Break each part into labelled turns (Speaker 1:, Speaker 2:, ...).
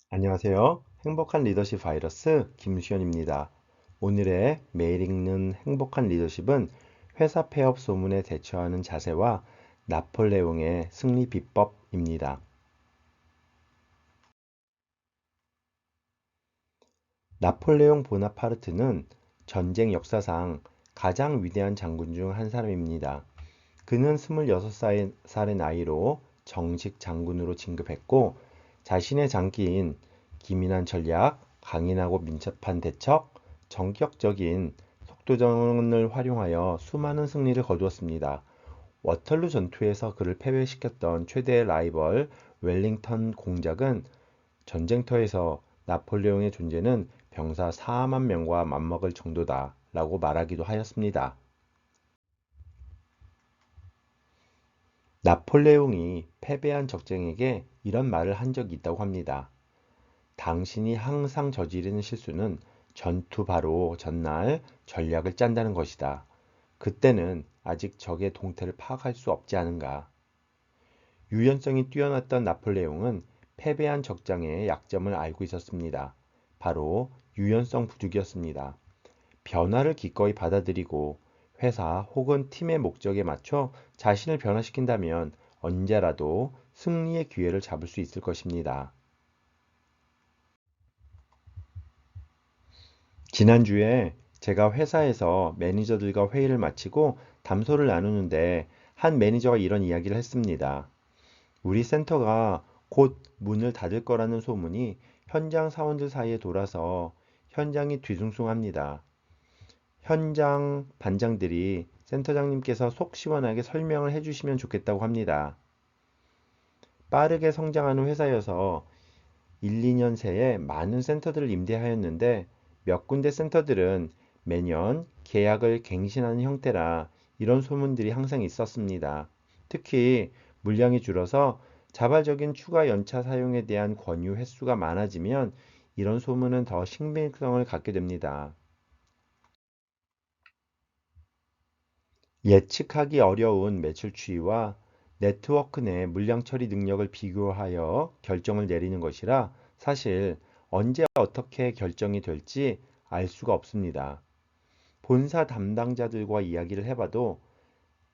Speaker 1: 안녕하세요. 행복한 리더십 바이러스 김수현입니다. 오늘의 매일 읽는 행복한 리더십은 회사 폐업 소문에 대처하는 자세와 나폴레옹의 승리 비법입니다. 나폴레옹 보나파르트는 전쟁 역사상 가장 위대한 장군 중 한 사람입니다. 그는 26살의 나이로 정식 장군으로 진급했고 자신의 장기인 기민한 전략, 강인하고 민첩한 대처, 전격적인 속도전을 활용하여 수많은 승리를 거두었습니다. 워털루 전투에서 그를 패배시켰던 최대의 라이벌 웰링턴 공작은 전쟁터에서 나폴레옹의 존재는 병사 4만 명과 맞먹을 정도다 라고 말하기도 하였습니다. 나폴레옹이 패배한 적장에게 이런 말을 한 적이 있다고 합니다. 당신이 항상 저지르는 실수는 전투 바로 전날 전략을 짠다는 것이다. 그때는 아직 적의 동태를 파악할 수 없지 않은가. 유연성이 뛰어났던 나폴레옹은 패배한 적장의 약점을 알고 있었습니다. 바로 유연성 부족이었습니다. 변화를 기꺼이 받아들이고 회사 혹은 팀의 목적에 맞춰 자신을 변화시킨다면 언제라도 승리의 기회를 잡을 수 있을 것입니다. 지난주에 제가 회사에서 매니저들과 회의를 마치고 담소를 나누는데 한 매니저가 이런 이야기를 했습니다. 우리 센터가 곧 문을 닫을 거라는 소문이 현장 사원들 사이에 돌아서 현장이 뒤숭숭합니다. 현장 반장들이 센터장님께서 속 시원하게 설명을 해주시면 좋겠다고 합니다. 빠르게 성장하는 회사여서 1, 2년 새에 많은 센터들을 임대하였는데 몇 군데 센터들은 매년 계약을 갱신하는 형태라 이런 소문들이 항상 있었습니다. 특히 물량이 줄어서 자발적인 추가 연차 사용에 대한 권유 횟수가 많아지면 이런 소문은 더 신빙성을 갖게 됩니다. 예측하기 어려운 매출 추이와 네트워크 내 물량 처리 능력을 비교하여 결정을 내리는 것이라 사실 언제 어떻게 결정이 될지 알 수가 없습니다. 본사 담당자들과 이야기를 해봐도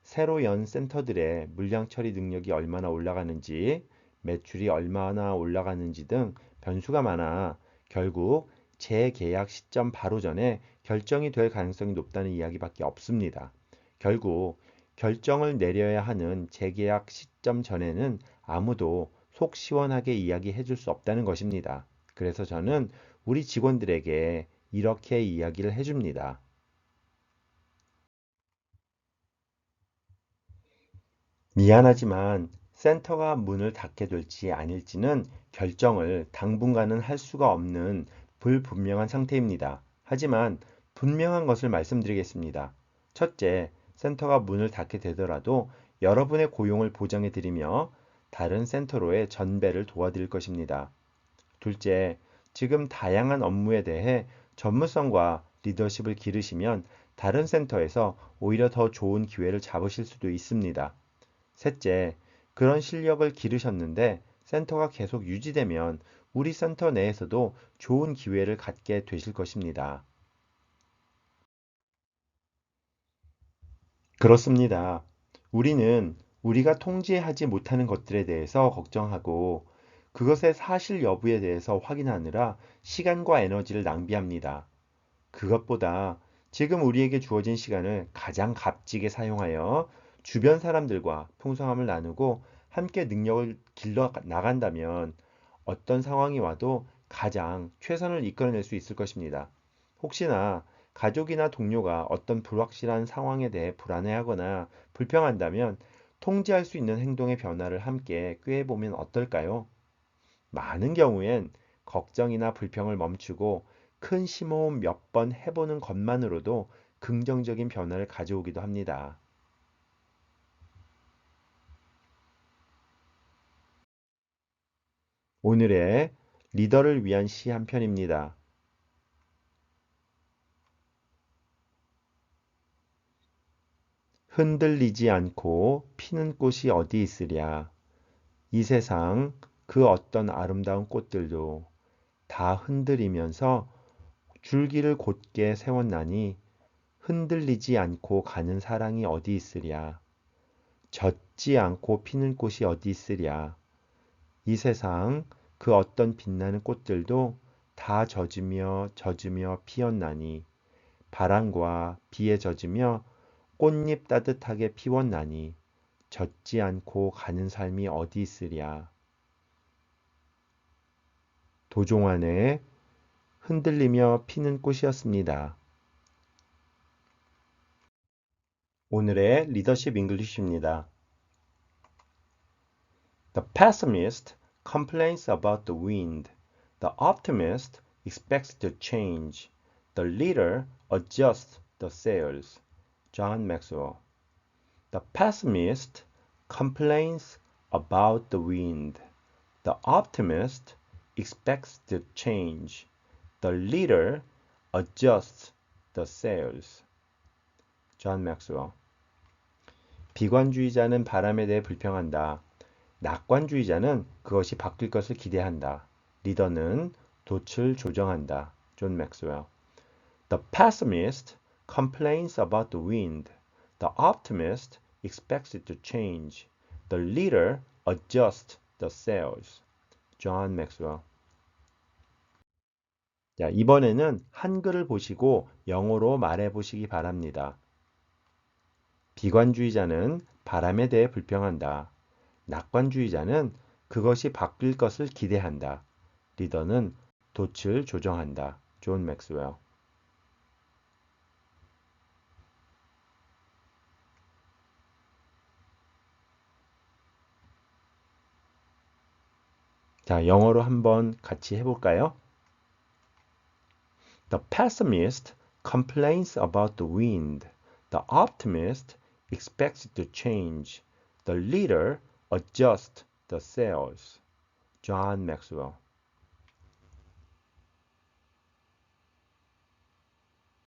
Speaker 1: 새로 연 센터들의 물량 처리 능력이 얼마나 올라가는지, 매출이 얼마나 올라가는지 등 변수가 많아 결국 재계약 시점 바로 전에 결정이 될 가능성이 높다는 이야기밖에 없습니다. 결국 결정을 내려야 하는 재계약 시점 전에는 아무도 속 시원하게 이야기해 줄 수 없다는 것입니다. 그래서 저는 우리 직원들에게 이렇게 이야기를 해줍니다. 미안하지만 센터가 문을 닫게 될지 아닐지는 결정을 당분간은 할 수가 없는 불분명한 상태입니다. 하지만 분명한 것을 말씀드리겠습니다. 첫째, 센터가 문을 닫게 되더라도 여러분의 고용을 보장해 드리며 다른 센터로의 전배를 도와드릴 것입니다. 둘째, 지금 다양한 업무에 대해 전문성과 리더십을 기르시면 다른 센터에서 오히려 더 좋은 기회를 잡으실 수도 있습니다. 셋째, 그런 실력을 기르셨는데 센터가 계속 유지되면 우리 센터 내에서도 좋은 기회를 갖게 되실 것입니다. 그렇습니다. 우리는 우리가 통제하지 못하는 것들에 대해서 걱정하고 그것의 사실 여부에 대해서 확인하느라 시간과 에너지를 낭비합니다. 그것보다 지금 우리에게 주어진 시간을 가장 값지게 사용하여 주변 사람들과 풍성함을 나누고 함께 능력을 길러 나간다면 어떤 상황이 와도 가장 최선을 이끌어낼 수 있을 것입니다. 혹시나 가족이나 동료가 어떤 불확실한 상황에 대해 불안해하거나 불평한다면 통제할 수 있는 행동의 변화를 함께 꾀해보면 어떨까요? 많은 경우엔 걱정이나 불평을 멈추고 큰 심호흡 몇 번 해보는 것만으로도 긍정적인 변화를 가져오기도 합니다. 오늘의 리더를 위한 시 한 편입니다. 흔들리지 않고 피는 꽃이 어디 있으랴. 이 세상 그 어떤 아름다운 꽃들도 다 흔들리면서 줄기를 곧게 세웠나니 흔들리지 않고 가는 사랑이 어디 있으랴. 젖지 않고 피는 꽃이 어디 있으랴. 이 세상 그 어떤 빛나는 꽃들도 다 젖으며 피었나니 바람과 비에 젖으며 꽃잎 따뜻하게 피웠나니 젖지 않고 가는 삶이 어디 있으랴. 도종환의 흔들리며 피는 꽃이었습니다. 오늘의 리더십 잉글리시입니다. The pessimist complains about the wind. The optimist expects the change. The leader adjusts the sails. John Maxwell. The pessimist complains about the wind. The optimist expects the change. The leader adjusts the sails. John Maxwell. 비관주의자는 바람에 대해 불평한다. 낙관주의자는 그것이 바뀔 것을 기대한다. 리더는 돛을 조정한다. 존 맥스웰. The pessimist complains about the wind. The optimist expects it to change. The leader adjusts the sails. 존 맥스웰. 자, 이번에는 한글을 보시고 영어로 말해 보시기 바랍니다. 비관주의자는 바람에 대해 불평한다. 낙관주의자는 그것이 바뀔 것을 기대한다. 리더는 돛을 조정한다. 존 맥스웰. 자, 영어로 한번 같이 해볼까요? The pessimist complains about the wind. The optimist expects it to change. The leader adjusts the sails. John Maxwell.